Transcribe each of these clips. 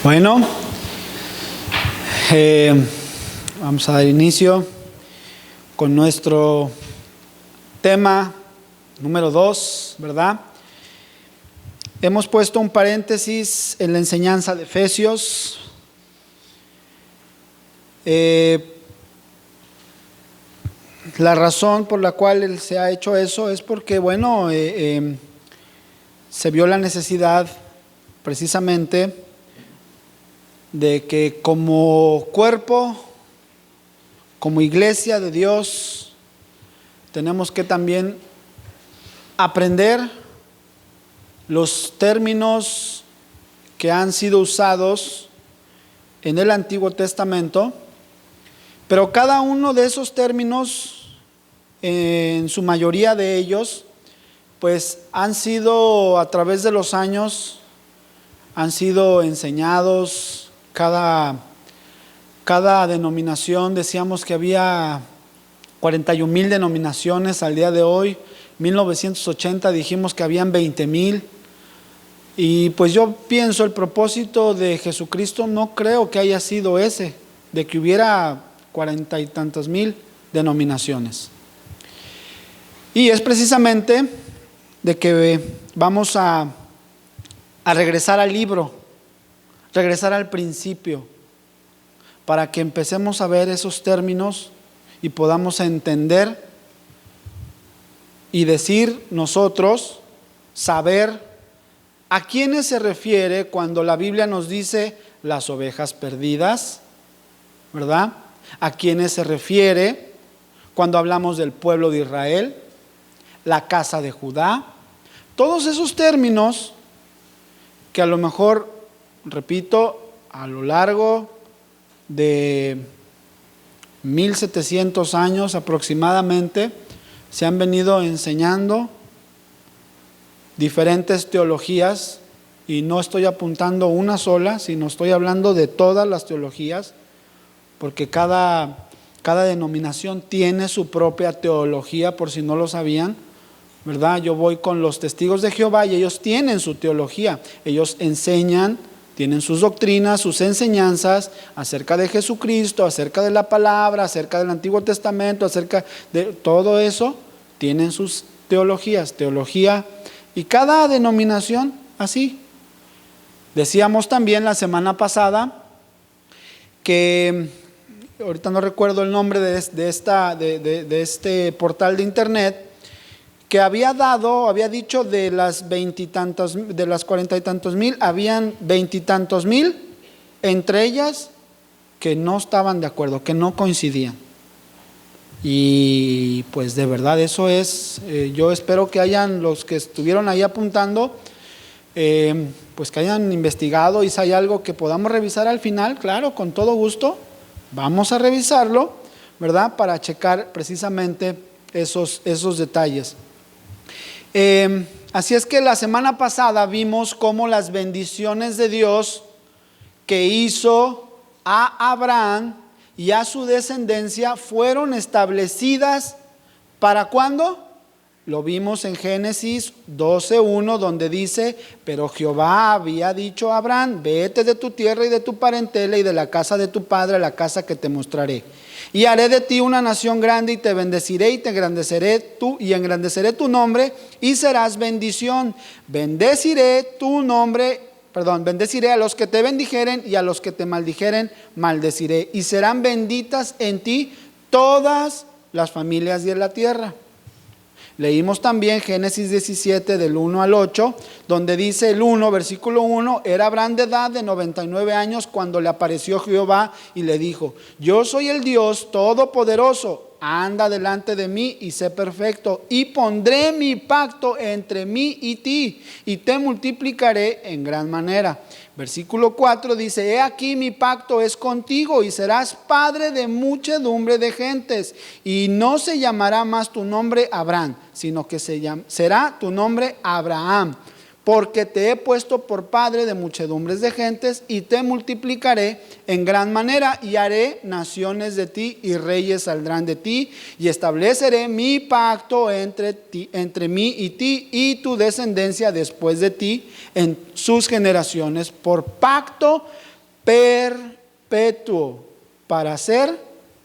Bueno, vamos a dar inicio con nuestro tema número 2, ¿verdad? Hemos puesto un paréntesis en la enseñanza de Efesios. La razón por la cual se ha hecho eso es porque, se vio la necesidad precisamente de que como cuerpo, como iglesia de Dios, tenemos que también aprender los términos que han sido usados en el Antiguo Testamento, pero cada uno de esos términos, en su mayoría de ellos, pues han sido a través de los años, han sido enseñados. Cada denominación, decíamos que había 41,000 denominaciones al día de hoy. 1980 dijimos que habían 20,000. Y pues yo pienso, el propósito de Jesucristo no creo que haya sido ese, de que hubiera 40 y tantas mil denominaciones. Y es precisamente de que vamos a regresar al libro, regresar al principio, para que empecemos a ver esos términos y podamos entender y decir nosotros, saber a quiénes se refiere cuando la Biblia nos dice las ovejas perdidas, ¿verdad? A quiénes se refiere cuando hablamos del pueblo de Israel, la casa de Judá. Todos esos términos que a lo mejor, repito, a lo largo de 1700 años aproximadamente se han venido enseñando diferentes teologías, y no estoy apuntando una sola, sino estoy hablando de todas las teologías, porque cada denominación tiene su propia teología, por si no lo sabían, ¿verdad? Yo voy con los testigos de Jehová y ellos tienen su teología, ellos enseñan, tienen sus doctrinas, sus enseñanzas acerca de Jesucristo, acerca de la palabra, acerca del Antiguo Testamento, acerca de todo eso, tienen sus teologías, y cada denominación así. Decíamos también la semana pasada que, ahorita no recuerdo el nombre de este portal de internet, que había dicho de las 20 y tantos, de las 40 y tantos mil, habían 20 y tantos mil, entre ellas, que no estaban de acuerdo, que no coincidían. Y pues de verdad eso es, yo espero que hayan, los que estuvieron ahí apuntando, pues que hayan investigado, y si hay algo que podamos revisar al final, claro, con todo gusto, vamos a revisarlo, ¿verdad? Para checar precisamente esos detalles. Así es que la semana pasada vimos cómo las bendiciones de Dios que hizo a Abraham y a su descendencia fueron establecidas ¿para cuándo? Lo vimos en Génesis 12:1, donde dice: pero Jehová había dicho a Abraham, vete de tu tierra y de tu parentela y de la casa de tu padre a la casa que te mostraré. Y haré de ti una nación grande, y te bendeciré y te engrandeceré engrandeceré tu nombre, y serás bendición. Bendeciré a los que te bendijeren, y a los que te maldijeren maldeciré, y serán benditas en ti todas las familias de la tierra. Leímos también Génesis 17 del 1 al 8, donde dice el 1, versículo 1, era Abraham de edad de 99 años cuando le apareció Jehová y le dijo: yo soy el Dios todopoderoso, anda delante de mí y sé perfecto, y pondré mi pacto entre mí y ti, y te multiplicaré en gran manera. Versículo 4 dice: he aquí mi pacto es contigo, y serás padre de muchedumbre de gentes, y no se llamará más tu nombre Abraham, sino que será tu nombre Abraham, porque te he puesto por padre de muchedumbres de gentes, y te multiplicaré en gran manera, y haré naciones de ti, y reyes saldrán de ti, y estableceré mi pacto entre mí y ti, y tu descendencia después de ti, en sus generaciones, por pacto perpetuo para ser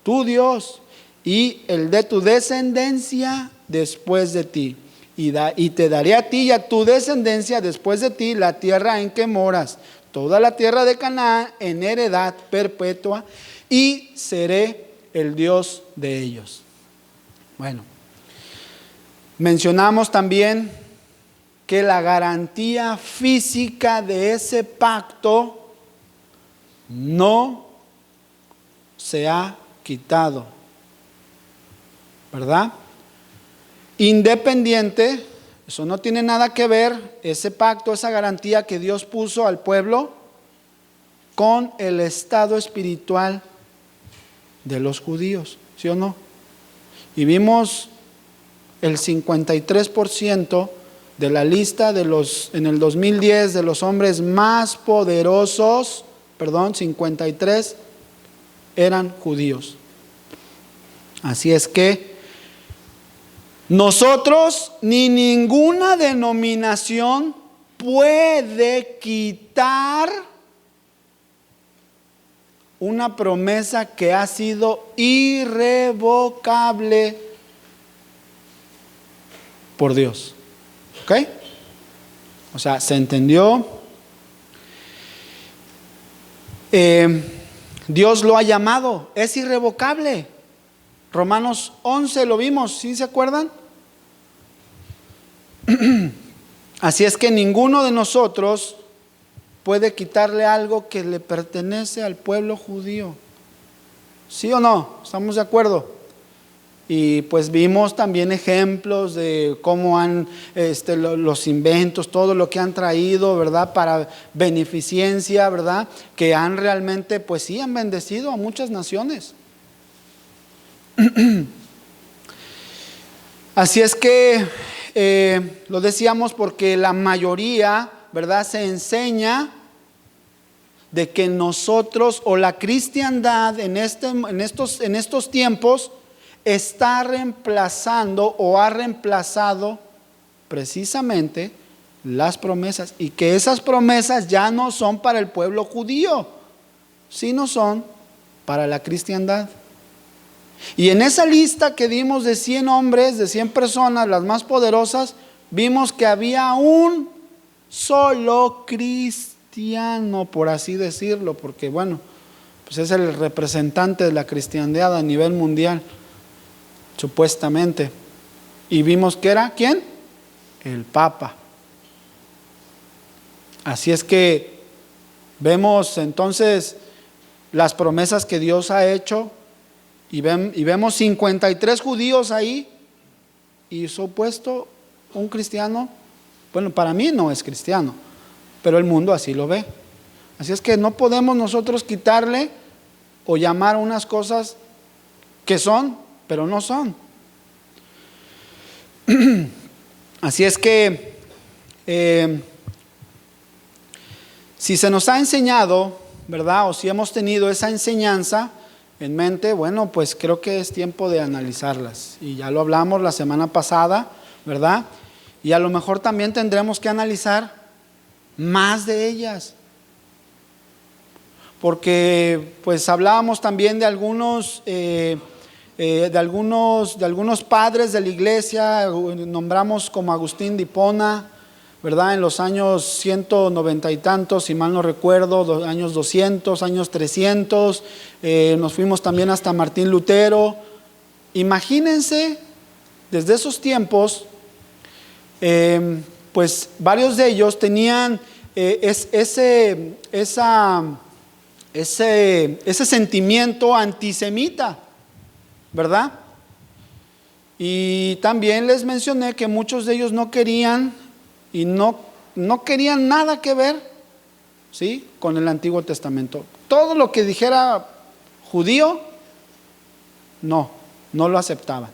tu Dios y el de tu descendencia después de ti. Y te daré a ti y a tu descendencia después de ti la tierra en que moras, toda la tierra de Canaán en heredad perpetua, y seré el Dios de ellos. Bueno, mencionamos también que la garantía física de ese pacto no se ha quitado, ¿verdad? Independiente, eso no tiene nada que ver, ese pacto, esa garantía que Dios puso al pueblo con el estado espiritual de los judíos, ¿sí o no? Y vimos el 53% de la lista de los, en el 2010, de los hombres más poderosos, 53 eran judíos. Así es que nosotros ni ninguna denominación puede quitar una promesa que ha sido irrevocable por Dios. ¿Ok? O sea, ¿se entendió? Dios lo ha llamado, es irrevocable. Romanos 11 lo vimos, ¿sí se acuerdan? Así es que ninguno de nosotros puede quitarle algo que le pertenece al pueblo judío. ¿Sí o no? ¿Estamos de acuerdo? Y pues vimos también ejemplos de cómo han los inventos, todo lo que han traído, ¿verdad? Para beneficencia, ¿verdad? Que han realmente, pues sí, han bendecido a muchas naciones. Así es que lo decíamos porque la mayoría, ¿verdad? Se enseña de que nosotros o la cristiandad en estos tiempos está reemplazando o ha reemplazado precisamente las promesas, y que esas promesas ya no son para el pueblo judío, sino son para la cristiandad. Y en esa lista que dimos de 100 hombres, de 100 personas, las más poderosas, vimos que había un solo cristiano, por así decirlo, porque bueno, pues es el representante de la cristiandad a nivel mundial, supuestamente. Y vimos que era, ¿quién? El Papa. Así es que vemos entonces las promesas que Dios ha hecho. Y vemos 53 judíos ahí, y supuesto un cristiano, bueno, para mí no es cristiano, pero el mundo así lo ve. Así es que no podemos nosotros quitarle o llamar unas cosas que son, pero no son. Así es que si se nos ha enseñado, ¿verdad? O si hemos tenido esa enseñanza en mente, bueno, pues creo que es tiempo de analizarlas. Y ya lo hablamos la semana pasada, ¿verdad? Y a lo mejor también tendremos que analizar más de ellas. Porque pues hablábamos también de algunos padres de la iglesia, nombramos como Agustín de Hipona, ¿verdad? En los años 190 y tantos, si mal no recuerdo, años 200, años 300, nos fuimos también hasta Martín Lutero. Imagínense, desde esos tiempos, pues varios de ellos tenían ese sentimiento antisemita, ¿verdad? Y también les mencioné que muchos de ellos no querían y no querían nada que ver, ¿sí?, con el Antiguo Testamento. Todo lo que dijera judío, no lo aceptaban.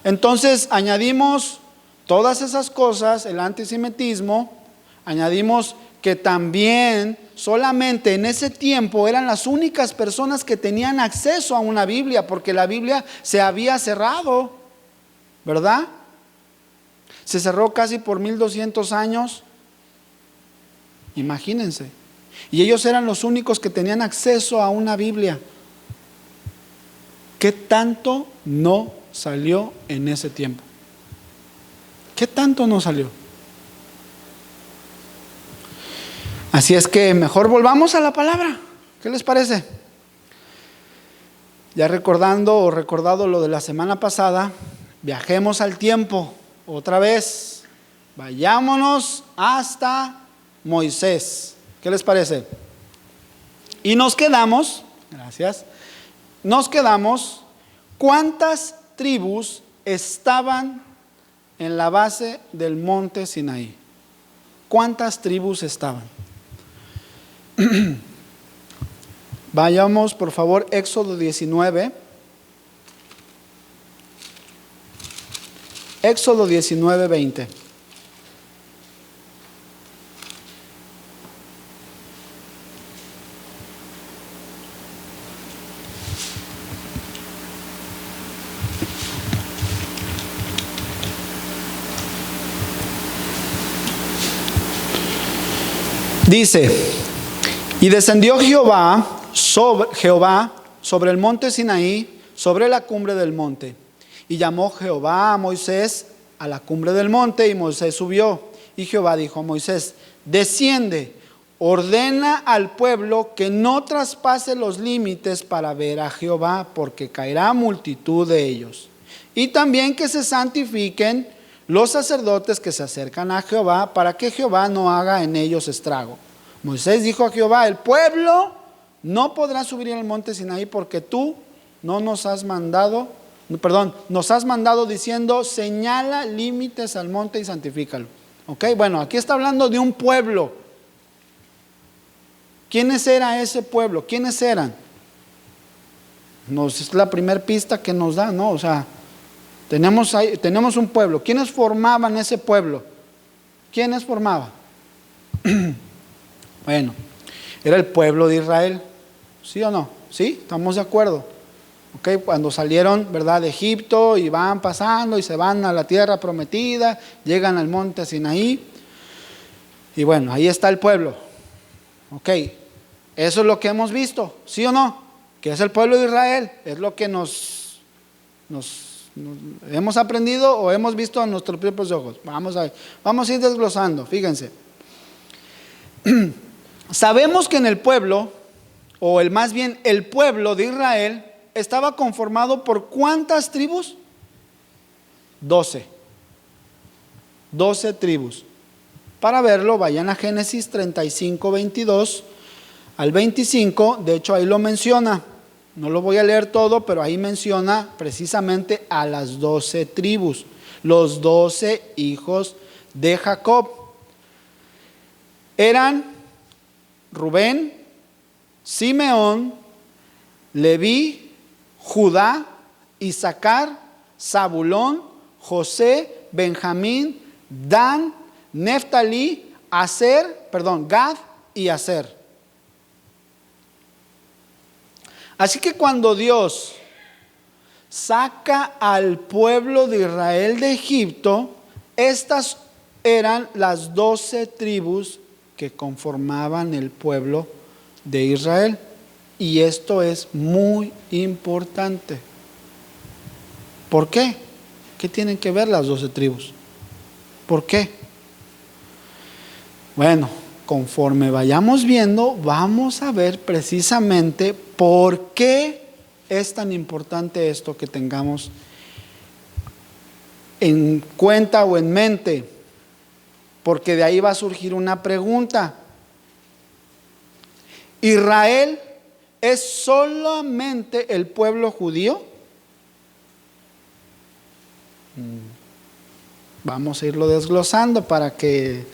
Entonces añadimos todas esas cosas, el antisemitismo, añadimos que también solamente en ese tiempo eran las únicas personas que tenían acceso a una Biblia, porque la Biblia se había cerrado, ¿verdad? Se cerró casi por 1200 años. Imagínense. Y ellos eran los únicos que tenían acceso a una Biblia. ¿Qué tanto no salió en ese tiempo? ¿Qué tanto no salió? Así es que mejor volvamos a la palabra. ¿Qué les parece? Ya recordado lo de la semana pasada, viajemos al tiempo otra vez. Vayámonos hasta Moisés. ¿Qué les parece? Y nos quedamos, gracias, ¿cuántas tribus estaban en la base del monte Sinaí? ¿Cuántas tribus estaban? Vayamos por favor, Éxodo 19. Éxodo 19, 20. Dice: y descendió Jehová sobre el monte Sinaí, sobre la cumbre del monte. Y llamó Jehová a Moisés a la cumbre del monte, y Moisés subió. Y Jehová dijo a Moisés: desciende, ordena al pueblo que no traspase los límites para ver a Jehová, porque caerá multitud de ellos. Y también que se santifiquen los sacerdotes que se acercan a Jehová, para que Jehová no haga en ellos estrago. Moisés dijo a Jehová: el pueblo no podrá subir al monte Sinaí, porque tú nos has mandado diciendo: señala límites al monte y santifícalo. Ok, bueno, aquí está hablando de un pueblo. ¿Quiénes era ese pueblo? ¿Quiénes eran? Es la primera pista que nos da, ¿no? O sea, tenemos un pueblo. ¿Quiénes formaban ese pueblo? ¿Quiénes formaban? Bueno, era el pueblo de Israel. ¿Sí o no? ¿Sí? ¿Estamos de acuerdo? Ok, cuando salieron, ¿verdad?, de Egipto y van pasando y se van a la tierra prometida, llegan al monte Sinaí. Y bueno, ahí está el pueblo. Ok, eso es lo que hemos visto. ¿Sí o no? Que es el pueblo de Israel. Es lo que nos hemos aprendido o hemos visto a nuestros propios ojos. Vamos a ver. Vamos a ir desglosando. Fíjense. Sabemos que en el pueblo, más bien el pueblo de Israel, estaba conformado por ¿cuántas tribus? 12 tribus. Para verlo, vayan a Génesis 35, 22 al 25. De hecho, ahí lo menciona. No lo voy a leer todo, pero ahí menciona precisamente a las 12 tribus, los 12 hijos de Jacob. Eran Rubén, Simeón, Leví, Judá, Isaacar, Zabulón, José, Benjamín, Dan, Neftalí, Gad y Aser. Así que cuando Dios saca al pueblo de Israel de Egipto, estas eran las 12 tribus que conformaban el pueblo de Israel. Y esto es muy importante. ¿Por qué? ¿Qué tienen que ver las 12 tribus? ¿Por qué? Bueno, conforme vayamos viendo, vamos a ver precisamente por qué es tan importante esto que tengamos en cuenta o en mente. Porque de ahí va a surgir una pregunta. ¿Israel es solamente el pueblo judío? Vamos a irlo desglosando para que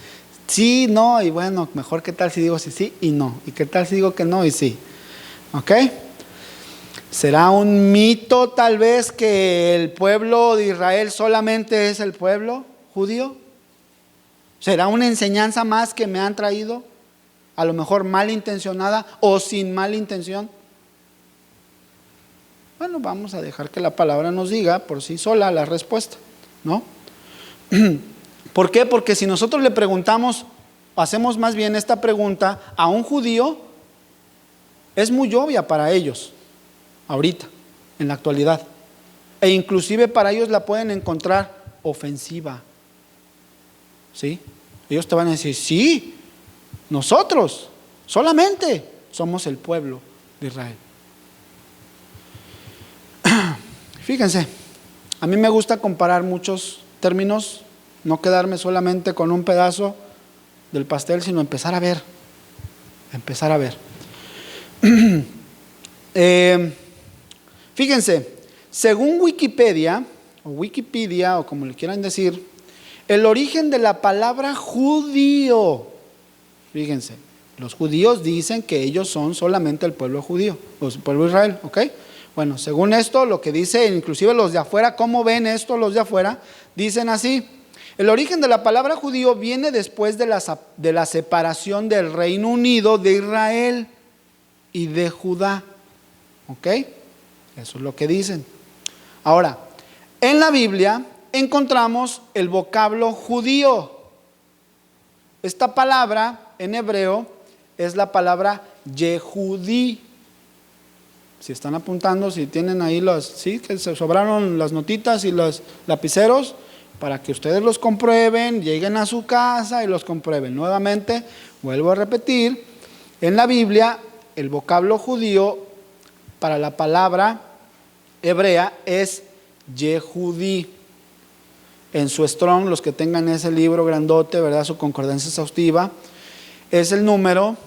sí, no, y bueno, mejor qué tal si digo sí y no, y qué tal si digo que no y sí. ¿Ok? ¿Será un mito tal vez que el pueblo de Israel solamente es el pueblo judío? ¿Será una enseñanza más que me han traído? A lo mejor malintencionada o sin mala intención. Bueno, vamos a dejar que la palabra nos diga por sí sola la respuesta, ¿no? ¿Por qué? Porque si nosotros le preguntamos hacemos más bien esta pregunta a un judío, es muy obvia para ellos, ahorita, en la actualidad. E inclusive para ellos la pueden encontrar ofensiva. ¿Sí? Ellos te van a decir, sí, nosotros solamente somos el pueblo de Israel. Fíjense, a mí me gusta comparar muchos términos, no quedarme solamente con un pedazo del pastel, sino empezar a ver. Fíjense, según Wikipedia, o como le quieran decir, el origen de la palabra judío, fíjense, los judíos dicen que ellos son solamente el pueblo judío, el pueblo de Israel, ¿ok? Bueno, según esto, lo que dice, inclusive los de afuera, ¿cómo ven esto los de afuera? Dicen así: el origen de la palabra judío viene después de la separación del Reino Unido de Israel y de Judá, ¿ok? Eso es lo que dicen. Ahora, en la Biblia encontramos el vocablo judío. Esta palabra en hebreo es la palabra Yehudí. Si están apuntando, si tienen ahí que se sobraron las notitas y los lapiceros, para que ustedes los comprueben, lleguen a su casa y los comprueben. Nuevamente, vuelvo a repetir, en la Biblia el vocablo judío para la palabra hebrea es Yehudí. En su Strong, los que tengan ese libro grandote, ¿verdad?, su concordancia exhaustiva, es el número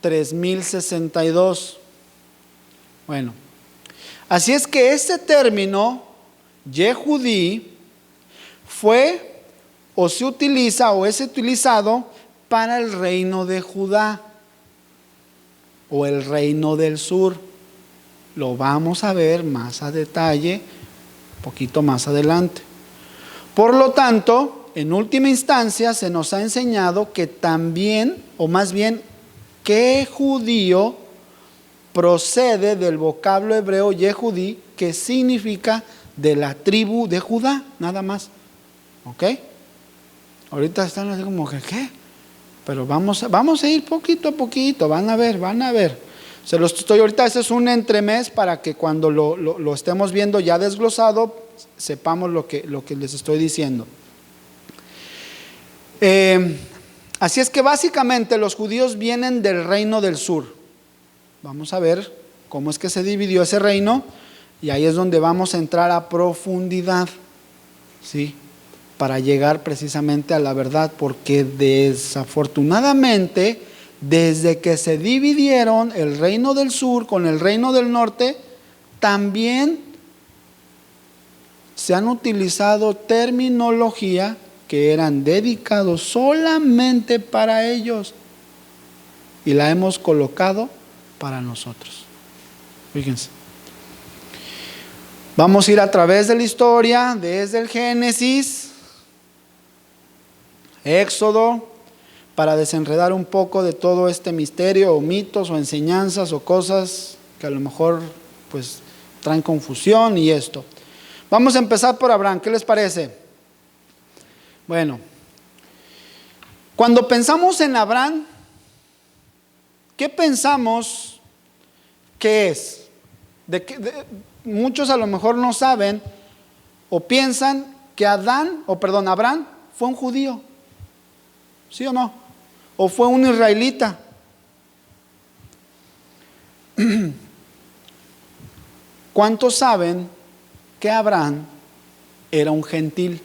3062. Bueno, así es que este término, Yehudí, fue o se utiliza o es utilizado para el reino de Judá o el reino del sur. Lo vamos a ver más a detalle, un poquito más adelante. Por lo tanto, en última instancia se nos ha enseñado que también, o más bien, que judío procede del vocablo hebreo Yehudí, que significa de la tribu de Judá, nada más. ¿Ok? Ahorita están así como que, ¿qué? Pero vamos a ir poquito a poquito, van a ver. Se los estoy ahorita, ese es un entremés para que cuando lo estemos viendo ya desglosado, sepamos lo que les estoy diciendo. Así es que básicamente los judíos vienen del reino del sur. Vamos a ver cómo es que se dividió ese reino, y ahí es donde vamos a entrar a profundidad, ¿sí?, para llegar precisamente a la verdad, porque desafortunadamente, desde que se dividieron el reino del sur con el reino del norte, también se han utilizado terminología que eran dedicados solamente para ellos y la hemos colocado para nosotros. Fíjense. Vamos a ir a través de la historia, desde el Génesis, Éxodo, para desenredar un poco de todo este misterio, o mitos, o enseñanzas, o cosas que a lo mejor pues traen confusión y esto. Vamos a empezar por Abraham, ¿qué les parece? Bueno, cuando pensamos en Abraham, ¿qué pensamos que es? Muchos a lo mejor no saben o piensan que Abraham fue un judío, ¿sí o no? ¿O fue un israelita? ¿Cuántos saben que Abraham era un gentil?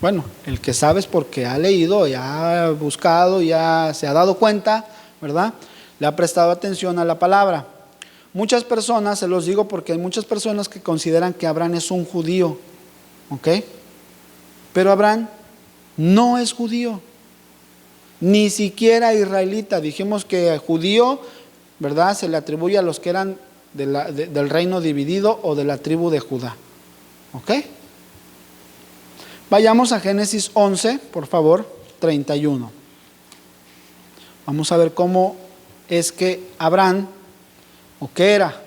Bueno, el que sabe es porque ha leído, ya ha buscado, ya se ha dado cuenta, ¿verdad? Le ha prestado atención a la palabra. Muchas personas, se los digo porque hay muchas personas que consideran que Abraham es un judío, ¿ok? Pero Abraham no es judío, ni siquiera israelita. Dijimos que judío, ¿verdad?, se le atribuye a los que eran del reino dividido o de la tribu de Judá, ¿ok? Vayamos a Génesis 11, por favor, 31. Vamos a ver cómo es que Abraham, o qué era.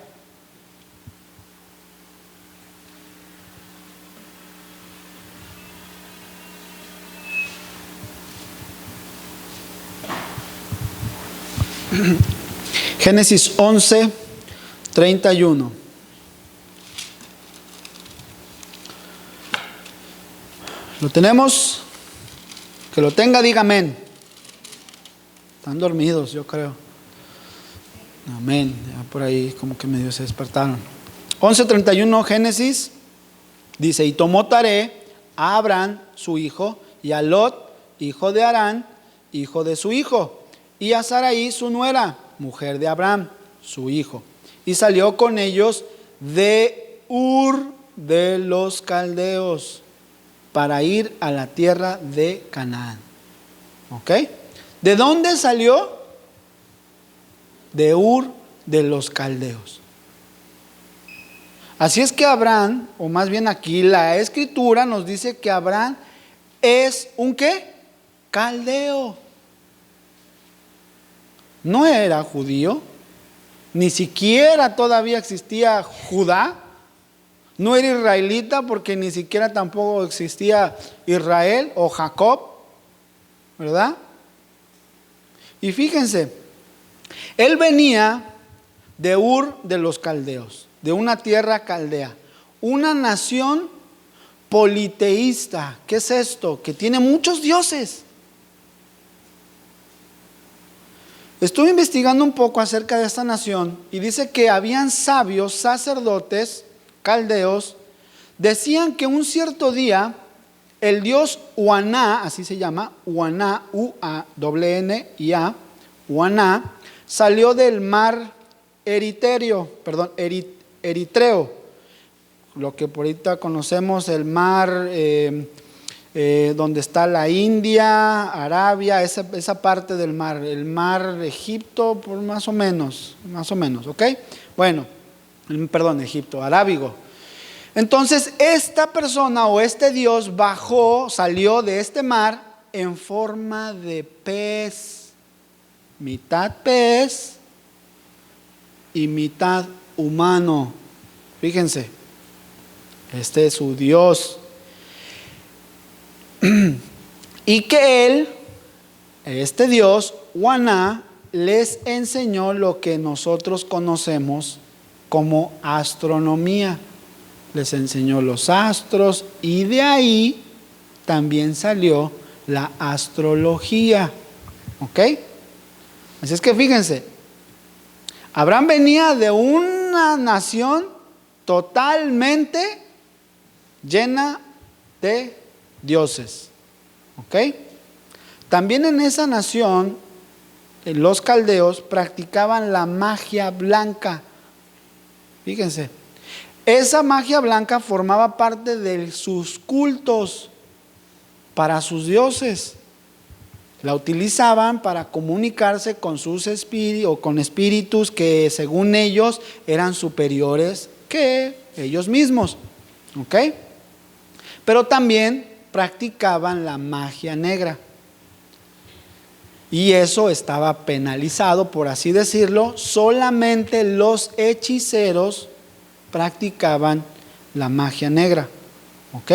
Génesis 11, 31. ¿Lo tenemos? Que lo tenga, diga amén. Están dormidos, yo creo. Amén. Ya por ahí como que medio se despertaron. 11:31 Génesis dice: y tomó Taré a Abraham su hijo, y a Lot hijo de Harán, hijo de su hijo, y a Sarai su nuera, mujer de Abraham su hijo, y salió con ellos de Ur de los Caldeos para ir a la tierra de Canaán. ¿Ok? ¿De dónde salió? De Ur de los Caldeos. Así es que Abraham, o más bien aquí la escritura nos dice que Abraham es un ¿qué? Caldeo. No era judío, ni siquiera todavía existía Judá, no era israelita porque ni siquiera tampoco existía Israel o Jacob, ¿verdad? Y fíjense, él venía de Ur de los Caldeos, de una tierra caldea, una nación politeísta. ¿Qué es esto? Que tiene muchos dioses. Estuve investigando un poco acerca de esta nación y dice que habían sabios, sacerdotes, caldeos, decían que un cierto día el dios Uaná, así se llama, Uaná, U-A-N-N-I-A, Uaná, salió del mar Eritreo, lo que por ahorita conocemos el mar donde está la India, Arabia, esa parte del mar, el mar Egipto, por más o menos, ¿ok? Bueno, perdón, Egipto, Arábigo. Entonces esta persona o este Dios salió de este mar en forma de pez, mitad pez y mitad humano. Fíjense, este es su Dios. Y que él, este Dios, Uaná, les enseñó lo que nosotros conocemos como astronomía. Les enseñó los astros y de ahí también salió la astrología. ¿Ok? Así es que fíjense, Abraham venía de una nación totalmente llena de dioses. ¿Ok? También en esa nación, los caldeos practicaban la magia blanca. Fíjense, esa magia blanca formaba parte de sus cultos para sus dioses. La utilizaban para comunicarse con sus espíritus o con espíritus que según ellos eran superiores que ellos mismos. ¿Ok? Pero también practicaban la magia negra. Y eso estaba penalizado, por así decirlo. Solamente los hechiceros practicaban la magia negra. ¿Ok?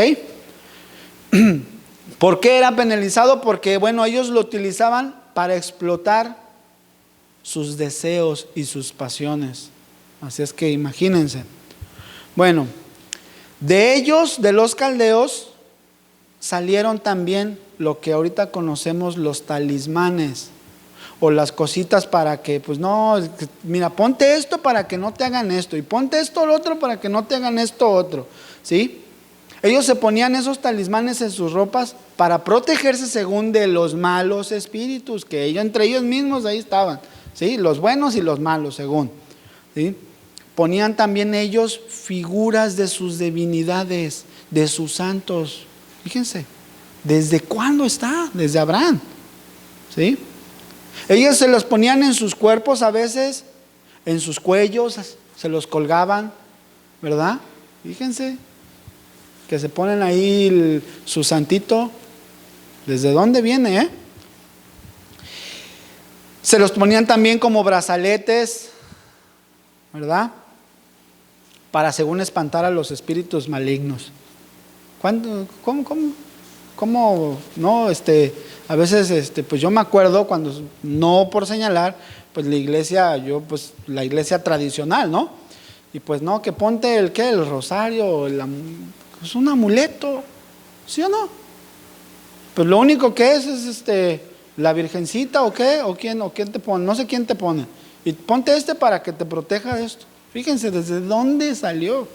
¿Por qué era penalizado? Porque, bueno, ellos lo utilizaban para explotar sus deseos y sus pasiones. Así es que imagínense. Bueno, de ellos, de los caldeos, salieron también lo que ahorita conocemos los talismanes o las cositas para que, pues no, mira, ponte esto para que no te hagan esto y ponte esto lo otro para que no te hagan esto otro, ¿sí? Ellos se ponían esos talismanes en sus ropas para protegerse según de los malos espíritus que ellos, entre ellos mismos ahí estaban, ¿sí? Los buenos y los malos según, ¿sí? Ponían también ellos figuras de sus divinidades, de sus santos. Fíjense, ¿desde cuándo está? Desde Abraham, ¿sí? Ellos se los ponían en sus cuerpos a veces, en sus cuellos, se los colgaban, ¿verdad? Fíjense, que se ponen ahí su santito. ¿Desde dónde viene, Se los ponían también como brazaletes, ¿verdad? Para según espantar a los espíritus malignos. ¿Cuándo? ¿Cómo? ¿Cómo? No, a veces, pues yo me acuerdo cuando, no por señalar, pues la iglesia, la iglesia tradicional, ¿no? Y pues no, que ponte el rosario, es un amuleto, ¿sí o no? Pues lo único que es la virgencita o qué, o quién te pone, no sé quién te pone. Y ponte para que te proteja de esto. Fíjense desde dónde salió.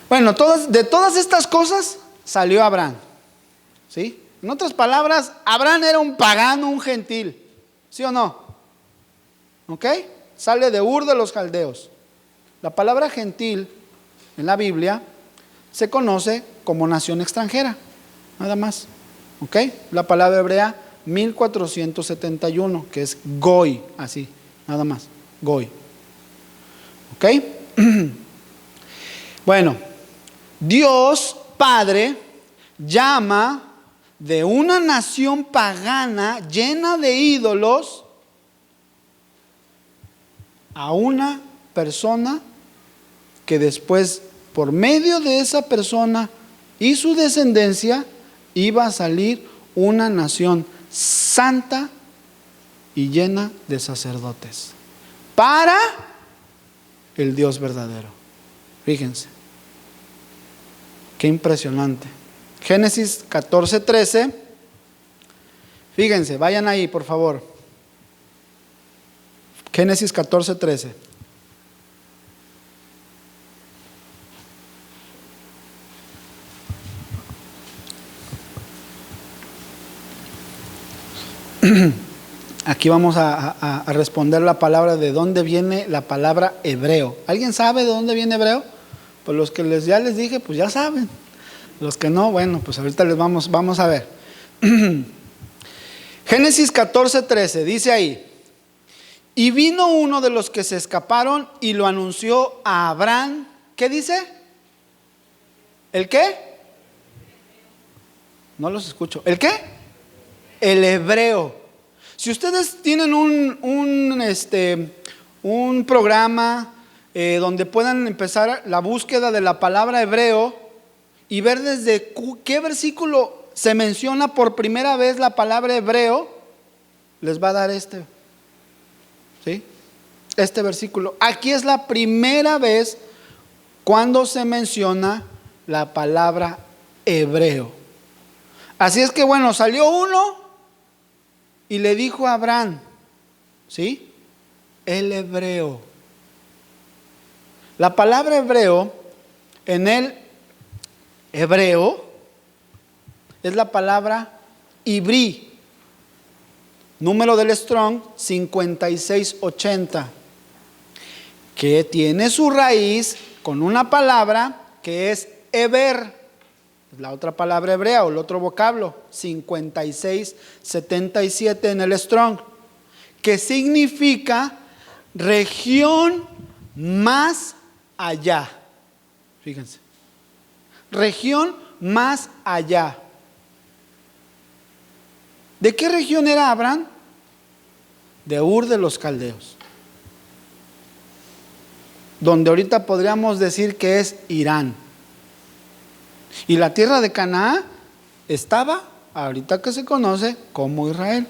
Bueno, de todas estas cosas salió Abraham, ¿sí? En otras palabras, Abraham era un pagano, un gentil, ¿sí o no? ¿Ok? Sale de Ur de los Caldeos. La palabra gentil en la Biblia se conoce como nación extranjera, nada más. ¿Ok? La palabra hebrea 1471, que es Goy, así, nada más, Goy. ¿Ok? Bueno, Dios Padre llama de una nación pagana llena de ídolos a una persona que después, por medio de esa persona y su descendencia, iba a salir una nación santa y llena de sacerdotes para el Dios verdadero. Fíjense, qué impresionante. Génesis 14:13. Fíjense, vayan ahí por favor. Génesis 14:13. Aquí vamos a responder la palabra de dónde viene la palabra hebreo. ¿Alguien sabe de dónde viene hebreo? Pues los que ya les dije, pues ya saben. Los que no, bueno, pues ahorita les vamos a ver. Génesis 14:13 dice ahí: y vino uno de los que se escaparon y lo anunció a Abraham. ¿Qué dice? ¿El qué? No los escucho. ¿El qué? El hebreo. Si ustedes tienen un programa donde puedan empezar la búsqueda de la palabra hebreo y ver desde qué versículo se menciona por primera vez la palabra hebreo, les va a dar ¿sí? Este versículo. Aquí es la primera vez cuando se menciona la palabra hebreo. Así es que bueno, salió uno y le dijo a Abraham, ¿sí? El hebreo. La palabra hebreo, en el hebreo, es la palabra ibrí. Número del Strong 5680, que tiene su raíz con una palabra que es heber. La otra palabra hebrea o el otro vocablo, 5677 en el Strong, que significa región más allá. Fíjense, región más allá. ¿De qué región era Abraham? De Ur de los Caldeos, donde ahorita podríamos decir que es Irán. Y la tierra de Canaán estaba, ahorita que se conoce como Israel.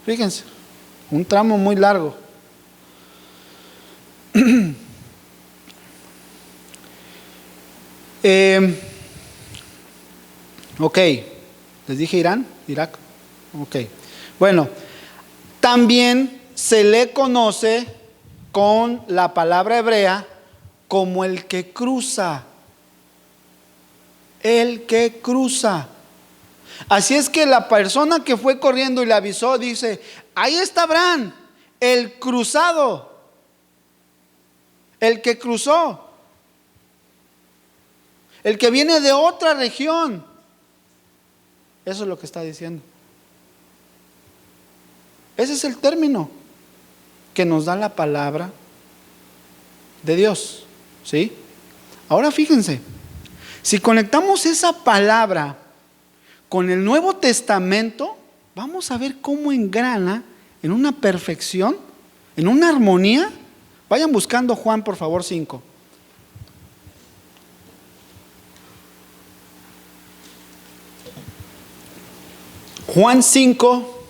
Fíjense, un tramo muy largo. Ok, les dije Irán, Irak. Ok, bueno, también se le conoce con la palabra hebrea como el que cruza. El que cruza. Así es que la persona que fue corriendo y le avisó dice: ahí está Abraham, el cruzado, el que cruzó, el que viene de otra región. Eso es lo que está diciendo. Ese es el término que nos da la palabra de Dios, ¿sí? Ahora fíjense, si conectamos esa palabra con el Nuevo Testamento, vamos a ver cómo engrana en una perfección, en una armonía. Vayan buscando Juan, por favor, 5. Juan 5,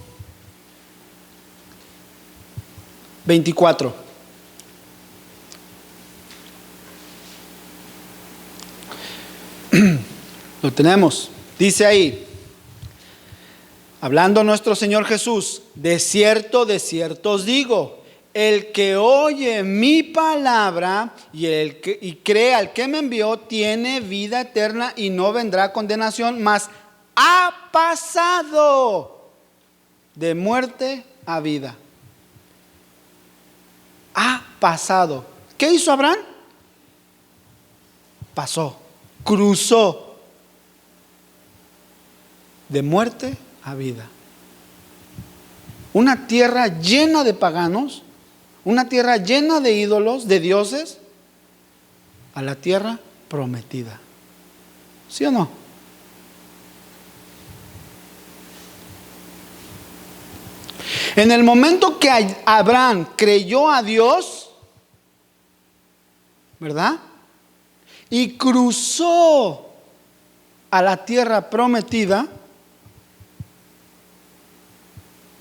24. Lo tenemos. Dice ahí, hablando nuestro Señor Jesús: de cierto os digo, el que oye mi palabra y cree al que me envió, tiene vida eterna y no vendrá a condenación, mas ha pasado de muerte a vida. Ha pasado. ¿Qué hizo Abraham? Pasó, cruzó de muerte a vida. Una tierra llena de paganos, una tierra llena de ídolos, de dioses, a la tierra prometida. ¿Sí o no? En el momento que Abraham creyó a Dios, ¿verdad? Y cruzó a la tierra prometida,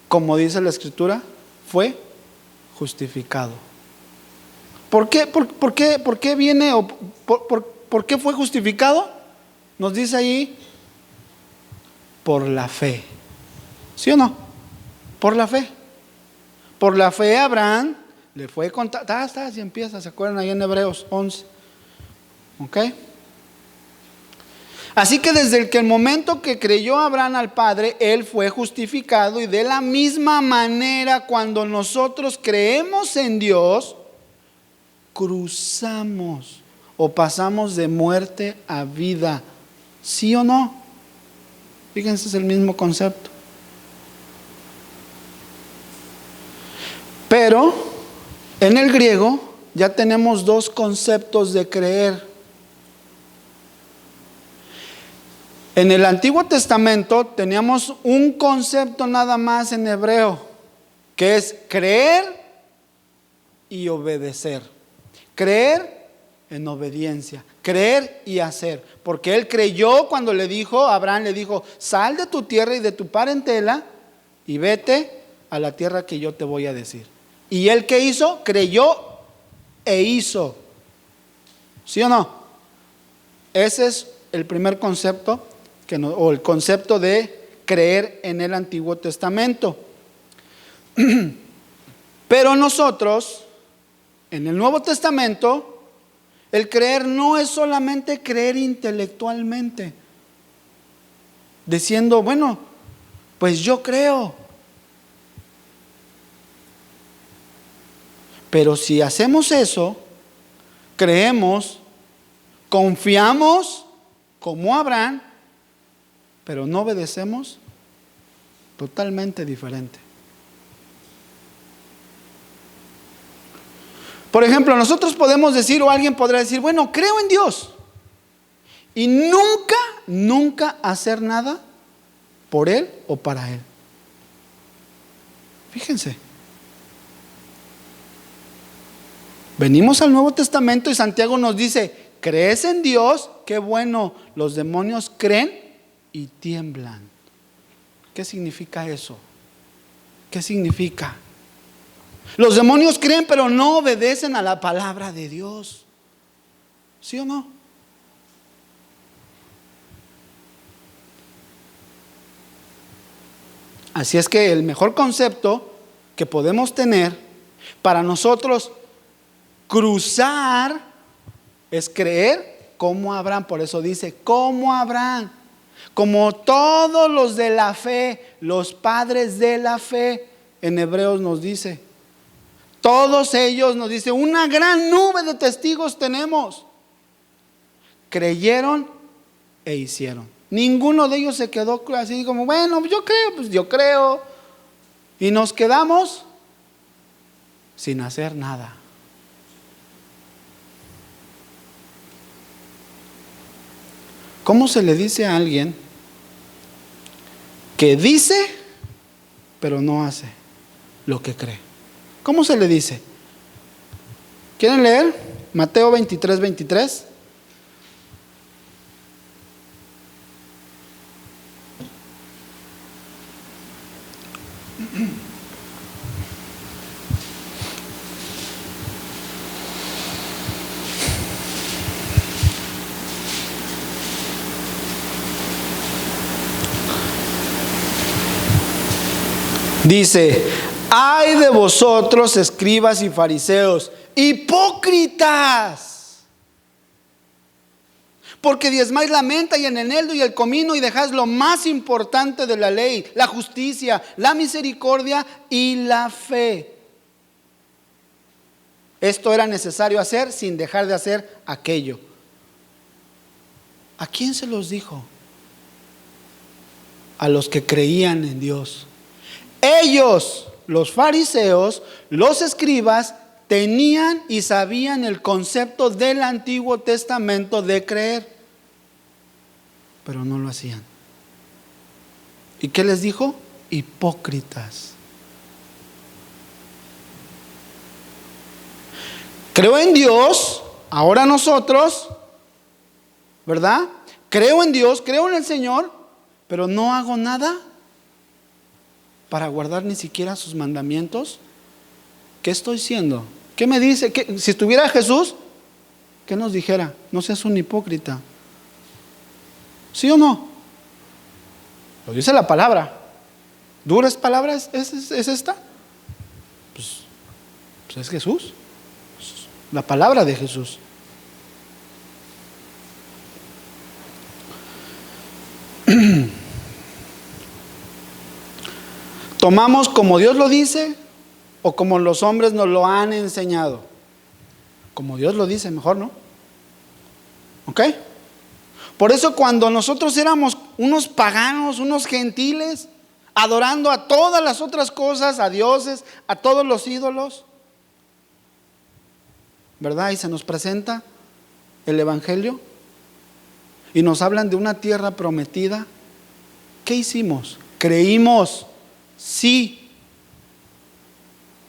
como dice la Escritura, fue justificado. ¿Por qué viene o por qué fue justificado? Nos dice ahí, por la fe. ¿Sí o no? Por la fe. Por la fe Abraham le fue contado. Si empieza, ¿se acuerdan ahí en Hebreos 11? ¿Ok? Así que desde el momento que creyó Abraham al Padre, él fue justificado, y de la misma manera cuando nosotros creemos en Dios, cruzamos o pasamos de muerte a vida. ¿Sí o no? Fíjense, es el mismo concepto. Pero en el griego ya tenemos dos conceptos de creer. En el Antiguo Testamento teníamos un concepto nada más en hebreo, que es creer y obedecer. Creer en obediencia, creer y hacer. Porque él creyó cuando Abraham le dijo, sal de tu tierra y de tu parentela y vete a la tierra que yo te voy a decir. ¿Y él qué hizo? Creyó e hizo. ¿Sí o no? Ese es el primer concepto o el concepto de creer en el Antiguo Testamento. Pero nosotros, en el Nuevo Testamento, el creer no es solamente creer intelectualmente, diciendo, bueno, pues yo creo. Pero si hacemos eso, creemos, confiamos como Abraham, pero no obedecemos, totalmente diferente. Por ejemplo, nosotros podemos decir, o alguien podrá decir, bueno, creo en Dios, y nunca hacer nada por Él o para Él. Fíjense. Venimos al Nuevo Testamento y Santiago nos dice, ¿crees en Dios? Qué bueno, los demonios creen y tiemblan. ¿Qué significa eso? ¿Qué significa? Los demonios creen pero no obedecen a la palabra de Dios. ¿Sí o no? Así es que el mejor concepto que podemos tener para nosotros cruzar es creer como Abraham. Por eso dice, como Abraham, como todos los de la fe, los padres de la fe. En Hebreos nos dice, todos ellos, nos dice, una gran nube de testigos tenemos. Creyeron e hicieron. Ninguno de ellos se quedó así como, bueno, yo creo, pues yo creo. Y nos quedamos sin hacer nada. ¿Cómo se le dice a alguien que dice pero no hace lo que cree? ¿Cómo se le dice? ¿Quieren leer? Mateo 23, 23. Dice: ay de vosotros, escribas y fariseos, hipócritas, porque diezmáis la menta y el eneldo y el comino, y dejáis lo más importante de la ley, la justicia, la misericordia y la fe. Esto era necesario hacer sin dejar de hacer aquello. ¿A quién se los dijo? A los que creían en Dios. Ellos, los fariseos, los escribas, tenían y sabían el concepto del Antiguo Testamento de creer, pero no lo hacían. ¿Y qué les dijo? Hipócritas. Creo en Dios, ahora nosotros, ¿verdad? Creo en Dios, creo en el Señor, pero no hago nada para guardar ni siquiera sus mandamientos. ¿Qué estoy haciendo? ¿Qué me dice? Si estuviera Jesús, ¿qué nos dijera? No seas un hipócrita. ¿Sí o no? Lo dice la palabra. ¿Duras palabras es esta? Pues es Jesús. La palabra de Jesús. ¿Tomamos como Dios lo dice o como los hombres nos lo han enseñado? Como Dios lo dice, mejor, ¿no? ¿Ok? Por eso cuando nosotros éramos unos paganos, unos gentiles, adorando a todas las otras cosas, a dioses, a todos los ídolos, ¿verdad? Y se nos presenta el Evangelio y nos hablan de una tierra prometida. ¿Qué hicimos? Creímos. Sí.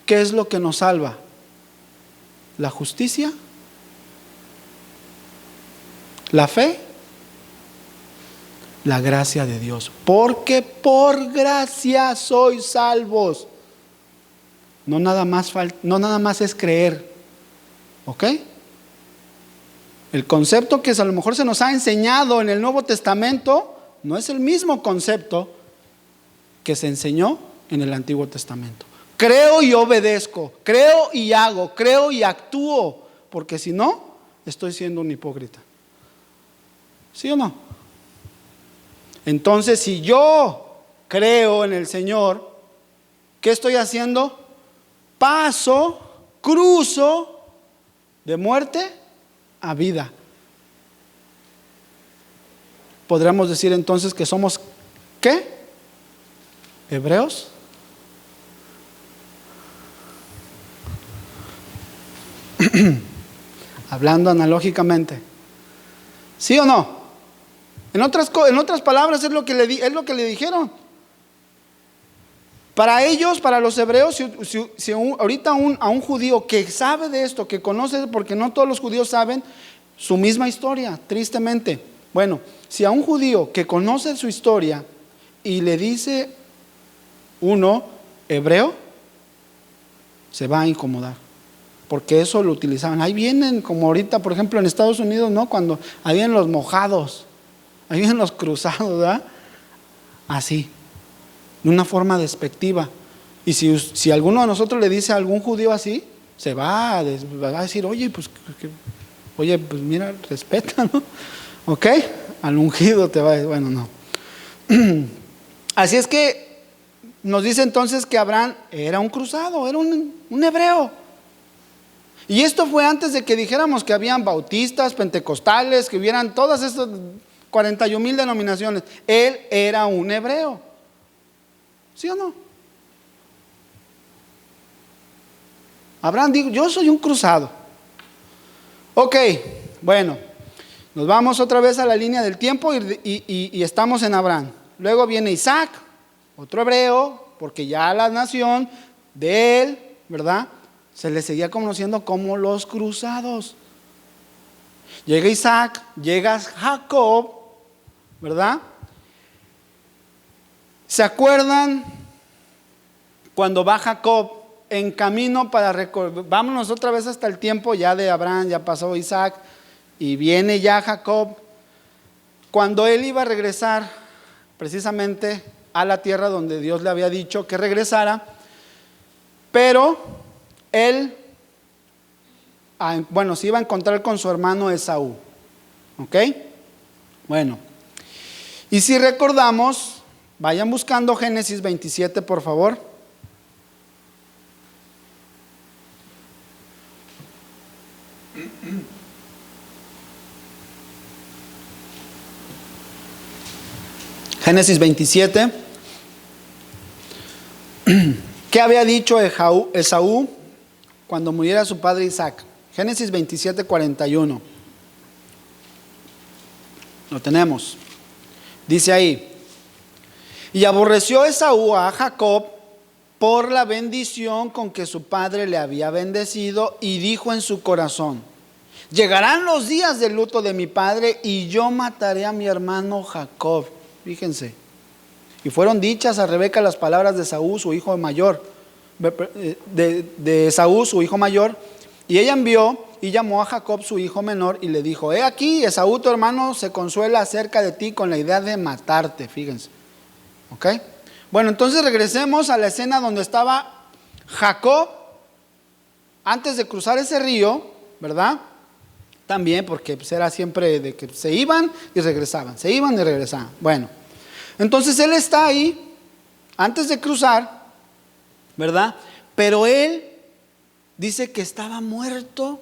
¿Qué es lo que nos salva? ¿La justicia? ¿La fe? La gracia de Dios. Porque por gracia sois salvos. No nada más es creer. ¿Ok? El concepto que a lo mejor se nos ha enseñado en el Nuevo Testamento no es el mismo concepto que se enseñó en el Antiguo Testamento. Creo y obedezco, creo y hago, creo y actúo, porque si no, estoy siendo un hipócrita. ¿Sí o no? Entonces, si yo creo en el Señor, ¿qué estoy haciendo? Cruzo de muerte a vida. Podríamos decir entonces que somos, ¿qué? Hebreos. Hablando analógicamente. ¿Sí o no? En otras palabras es lo que le dijeron. Para ellos, para los hebreos, si ahorita a un judío que sabe de esto, que conoce, porque no todos los judíos saben su misma historia, tristemente. Bueno, si a un judío que conoce su historia y le dice uno hebreo, se va a incomodar, porque eso lo utilizaban. Ahí vienen, como ahorita, por ejemplo, en Estados Unidos, ¿no? Cuando ahí vienen los mojados, ahí vienen los cruzados, ¿verdad? Así, de una forma despectiva. Y si alguno de nosotros le dice a algún judío así, se va a decir, oye, pues mira, respeta, ¿no? ¿Ok? Al ungido te va a decir, bueno, no. Así es que nos dice entonces que Abraham era un cruzado, era un hebreo. Y esto fue antes de que dijéramos que habían bautistas, pentecostales, que hubieran todas estas 41,000 denominaciones. Él era un hebreo. ¿Sí o no? Abraham dijo, yo soy un cruzado. Ok, bueno, nos vamos otra vez a la línea del tiempo y estamos en Abraham. Luego viene Isaac, otro hebreo, porque ya la nación de él, ¿verdad? Se le seguía conociendo como los cruzados. Llega Isaac, llega Jacob, ¿verdad? ¿Se acuerdan cuando va Jacob en camino vámonos otra vez hasta el tiempo ya de Abraham, ya pasó Isaac y viene ya Jacob, cuando él iba a regresar precisamente a la tierra donde Dios le había dicho que regresara, pero él, se iba a encontrar con su hermano Esaú, ¿ok? Bueno, y si recordamos, vayan buscando Génesis 27, por favor. Génesis 27. ¿Qué había dicho Esaú cuando muriera su padre Isaac? Génesis 27, 41. Lo tenemos. Dice ahí: y aborreció Esaú a Jacob por la bendición con que su padre le había bendecido, y dijo en su corazón: llegarán los días del luto de mi padre, y yo mataré a mi hermano Jacob. Fíjense. Y fueron dichas a Rebeca las palabras de Esaú, su hijo mayor, de Esaú, su hijo mayor, y ella envió y llamó a Jacob, su hijo menor, y le dijo: he aquí, Esaú tu hermano se consuela acerca de ti con la idea de matarte. Fíjense. ¿Ok? Bueno, entonces regresemos a la escena donde estaba Jacob antes de cruzar ese río, ¿verdad? También porque pues era siempre de que se iban y regresaban, se iban y regresaban. Bueno, entonces él está ahí antes de cruzar, ¿verdad? Pero él dice que estaba muerto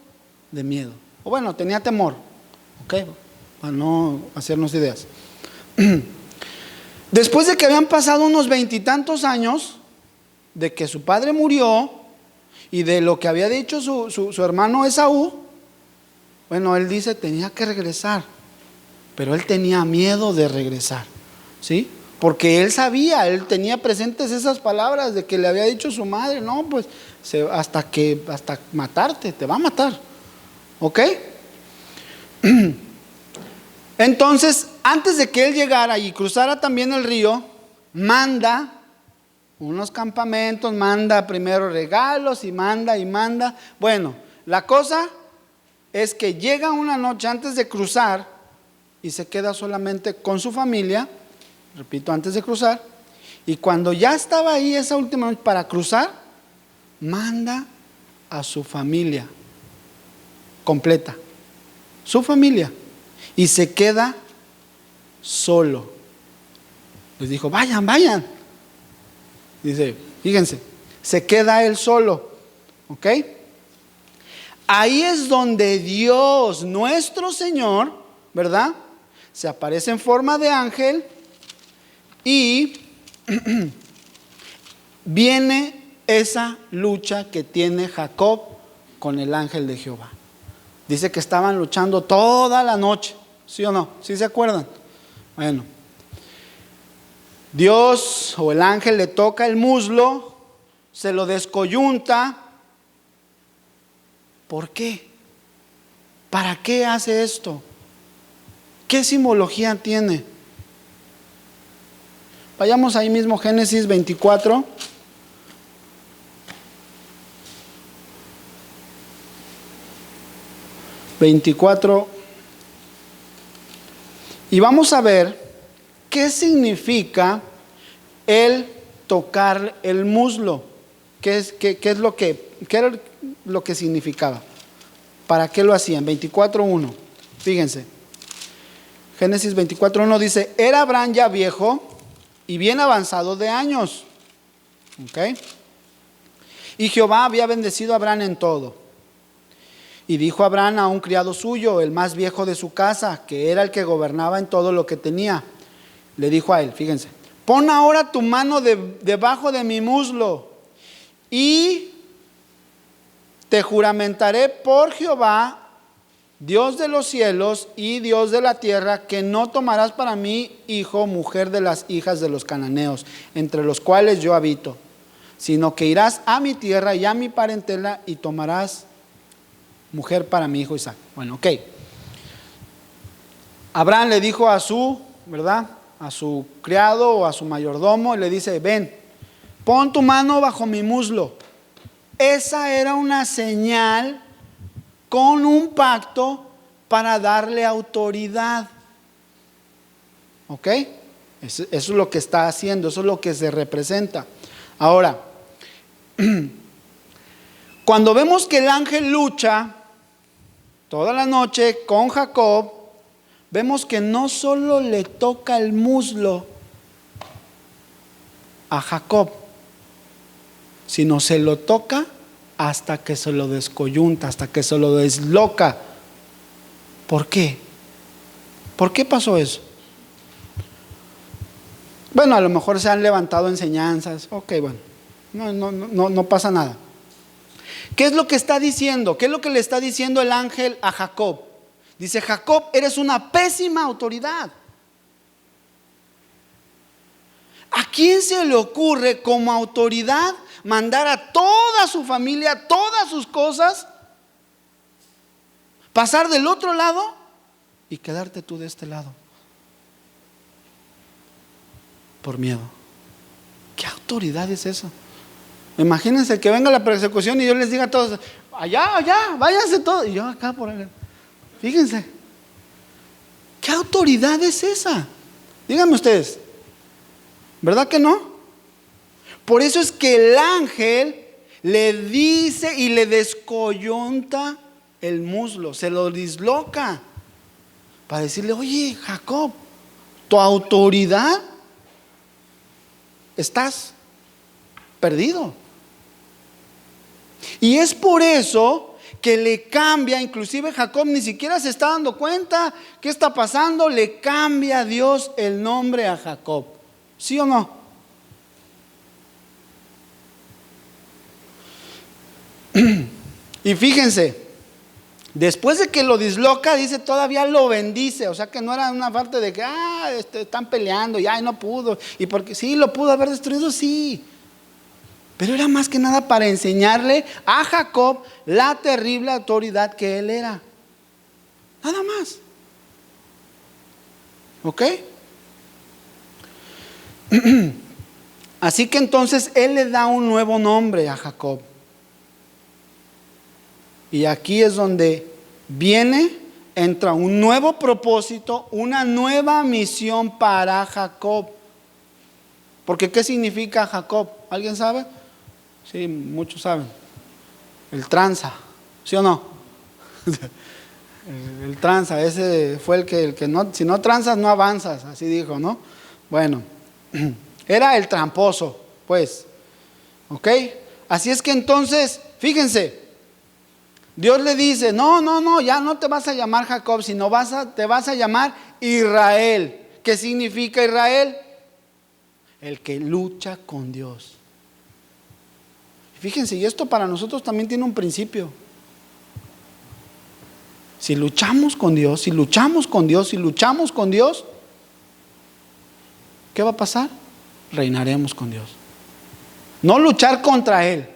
de miedo, o bueno, tenía temor, ¿ok? Para no hacernos ideas. Después de que habían pasado unos 20 y tantos años de que su padre murió y de lo que había dicho su hermano Esaú, bueno, él dice tenía que regresar, pero él tenía miedo de regresar, ¿sí? Porque él sabía, él tenía presentes esas palabras de que le había dicho su madre: no, pues hasta matarte, te va a matar, ¿ok? Entonces, antes de que él llegara y cruzara también el río, manda unos campamentos, manda primero regalos y manda. Bueno, la cosa es que llega una noche antes de cruzar y se queda solamente con su familia, repito, antes de cruzar, y cuando ya estaba ahí esa última noche para cruzar, manda a su familia completa, su familia, y se queda solo. Les dijo: vayan. Dice, fíjense, se queda él solo, ¿ok? Ahí es donde Dios, nuestro Señor, ¿verdad?, se aparece en forma de ángel y viene esa lucha que tiene Jacob con el ángel de Jehová. Dice que estaban luchando toda la noche, ¿sí o no? ¿Sí se acuerdan? Bueno, Dios o el ángel le toca el muslo, se lo descoyunta. ¿Por qué? ¿Para qué hace esto? ¿Qué simbología tiene? Vayamos ahí mismo, Génesis 24. Y vamos a ver qué significa el tocar el muslo. ¿Qué es lo que significaba? ¿Para qué lo hacían? 24:1. Fíjense. Génesis 24:1 dice: era Abraham ya viejo y bien avanzado de años. ¿Ok? Y Jehová había bendecido a Abraham en todo. Y dijo Abraham a un criado suyo, el más viejo de su casa, que era el que gobernaba en todo lo que tenía, le dijo a él, fíjense: pon ahora tu mano debajo de mi muslo, y te juramentaré por Jehová, Dios de los cielos y Dios de la tierra, que no tomarás para mí hijo, mujer de las hijas de los cananeos, entre los cuales yo habito, sino que irás a mi tierra y a mi parentela y tomarás mujer para mi hijo Isaac. Bueno, ok. Abraham le dijo a su criado o a su mayordomo, y le dice: ven, pon tu mano bajo mi muslo. Esa era una señal con un pacto para darle autoridad. ¿Ok? Eso es lo que está haciendo, eso es lo que se representa. Ahora, cuando vemos que el ángel lucha toda la noche con Jacob, vemos que no solo le toca el muslo a Jacob, sino se lo toca hasta que se lo descoyunta, hasta que se lo desloca. ¿Por qué? ¿Por qué pasó eso? Bueno, a lo mejor se han levantado enseñanzas. Ok, bueno, no pasa nada. ¿Qué es lo que está diciendo? ¿Qué es lo que le está diciendo el ángel a Jacob? Dice: Jacob, eres una pésima autoridad. ¿A quién se le ocurre como autoridad mandar a toda su familia, todas sus cosas, pasar del otro lado y quedarte tú de este lado? Por miedo. ¿Qué autoridad es esa? Imagínense que venga la persecución y yo les diga a todos: allá, váyanse todos, y yo acá por allá. Fíjense, ¿qué autoridad es esa? Díganme ustedes, ¿verdad que no? Por eso es que el ángel le dice y le descoyunta el muslo, se lo disloca, para decirle: oye, Jacob, tu autoridad, estás perdido. Y es por eso que le cambia, inclusive Jacob ni siquiera se está dando cuenta qué está pasando, le cambia a Dios el nombre a Jacob. ¿Sí o no? Y fíjense, después de que lo disloca, dice, todavía lo bendice. O sea que no era una parte de que están peleando y no pudo, y porque sí lo pudo haber destruido, sí, pero era más que nada para enseñarle a Jacob la terrible autoridad que él era. Nada más. ¿Ok? Así que entonces él le da un nuevo nombre a Jacob. Y aquí es donde entra un nuevo propósito, una nueva misión para Jacob. Porque ¿qué significa Jacob? ¿Alguien sabe? Sí, muchos saben. El tranza, ¿sí o no? El tranza, ese fue el que no, si no tranzas no avanzas, así dijo, ¿no? Bueno, era el tramposo, pues. ¿Ok? Así es que entonces, fíjense, Dios le dice: no, ya no te vas a llamar Jacob, sino te vas a llamar Israel. ¿Qué significa Israel? El que lucha con Dios. Fíjense, y esto para nosotros también tiene un principio. Si luchamos con Dios, si luchamos con Dios, ¿qué va a pasar? Reinaremos con Dios. No luchar contra Él,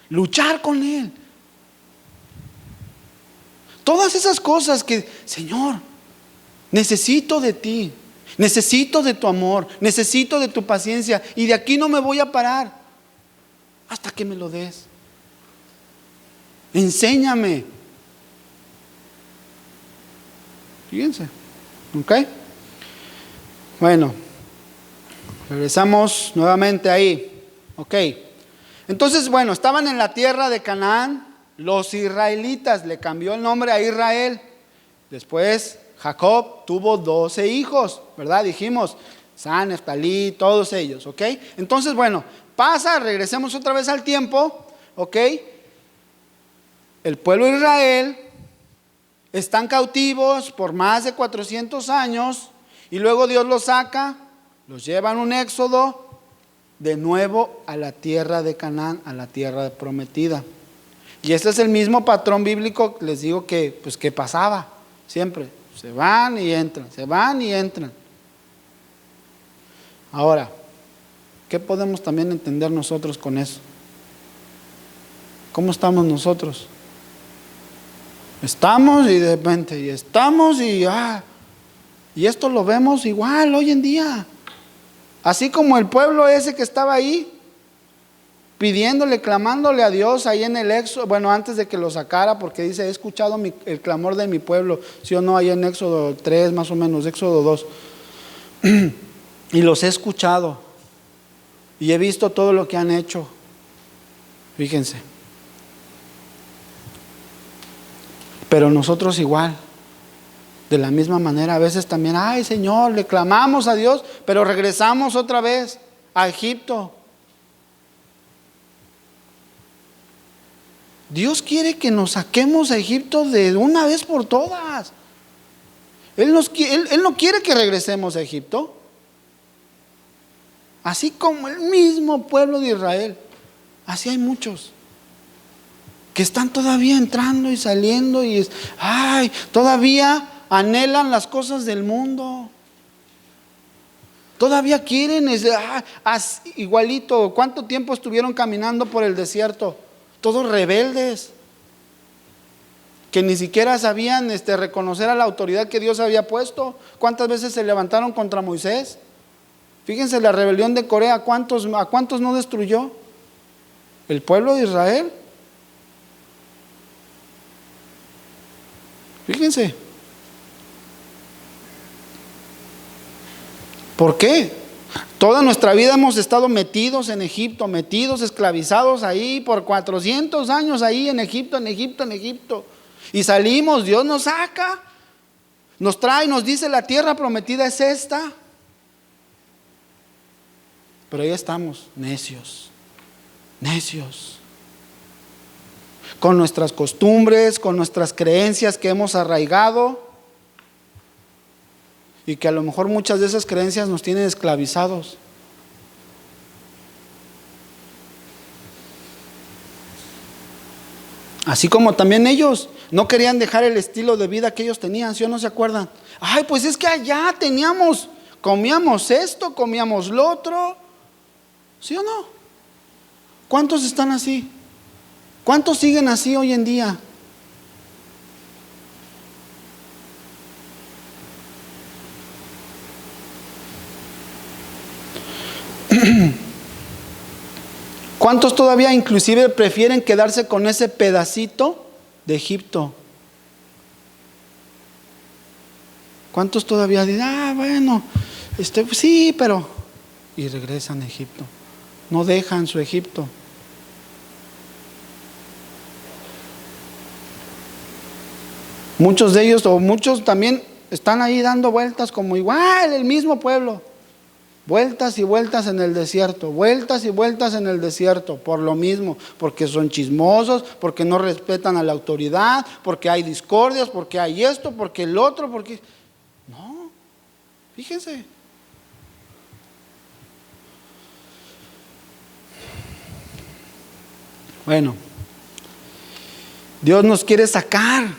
luchar con Él. Todas esas cosas que, Señor, necesito de ti, necesito de tu amor, necesito de tu paciencia, y de aquí no me voy a parar hasta que me lo des. Enséñame. Fíjense, ¿ok? Bueno, regresamos nuevamente ahí, ¿ok? Entonces, bueno, estaban en la tierra de Canaán. Los israelitas, le cambió el nombre a Israel. Después Jacob tuvo 12 hijos, ¿verdad? Dijimos, San, Neftalí, todos ellos, ¿ok? Entonces, bueno, regresemos otra vez al tiempo, ¿ok? El pueblo de Israel están cautivos por más de 400 años y luego Dios los saca, los lleva en un éxodo de nuevo a la tierra de Canaán, a la tierra prometida. Y este es el mismo patrón bíblico, les digo que pasaba siempre. Se van y entran, se van y entran. Ahora, ¿qué podemos también entender nosotros con eso? ¿Cómo estamos nosotros? Estamos y de repente, y estamos y esto lo vemos igual hoy en día. Así como el pueblo ese que estaba ahí, pidiéndole, clamándole a Dios ahí en el Éxodo, bueno, antes de que lo sacara, porque dice, he escuchado el clamor de mi pueblo, sí o no, ahí en Éxodo 3 más o menos, Éxodo 2, y los he escuchado, y he visto todo lo que han hecho, fíjense, pero nosotros igual, de la misma manera, a veces también, ay Señor, le clamamos a Dios, pero regresamos otra vez a Egipto. Dios quiere que nos saquemos a Egipto de una vez por todas. Él no quiere que regresemos a Egipto. Así como el mismo pueblo de Israel, así hay muchos que están todavía entrando y saliendo y todavía anhelan las cosas del mundo. Todavía quieren, igualito. ¿Cuánto tiempo estuvieron caminando por el desierto? Todos rebeldes, que ni siquiera sabían reconocer a la autoridad que Dios había puesto. ¿Cuántas veces se levantaron contra Moisés? Fíjense la rebelión de Corea, ¿a cuántos no destruyó? El pueblo de Israel. Fíjense. ¿Por qué? Toda nuestra vida hemos estado metidos en Egipto, esclavizados ahí por 400 años ahí en Egipto. Y salimos, Dios nos saca, nos trae, nos dice la tierra prometida es esta. Pero ahí estamos, necios, con nuestras costumbres, con nuestras creencias que hemos arraigado. Y que a lo mejor muchas de esas creencias nos tienen esclavizados. Así como también ellos no querían dejar el estilo de vida que ellos tenían, ¿sí o no se acuerdan? Ay, pues es que allá comíamos esto, comíamos lo otro. ¿Sí o no? ¿Cuántos están así? ¿Cuántos siguen así hoy en día? ¿Cuántos todavía inclusive prefieren quedarse con ese pedacito de Egipto? ¿Cuántos todavía dicen, bueno, sí, pero... y regresan a Egipto, no dejan su Egipto? Muchos de ellos, o muchos también, están ahí dando vueltas como igual, el mismo pueblo. Vueltas y vueltas en el desierto, por lo mismo, porque son chismosos, porque no respetan a la autoridad, porque hay discordias, porque hay esto, porque el otro, porque... No, fíjense. Bueno, Dios nos quiere sacar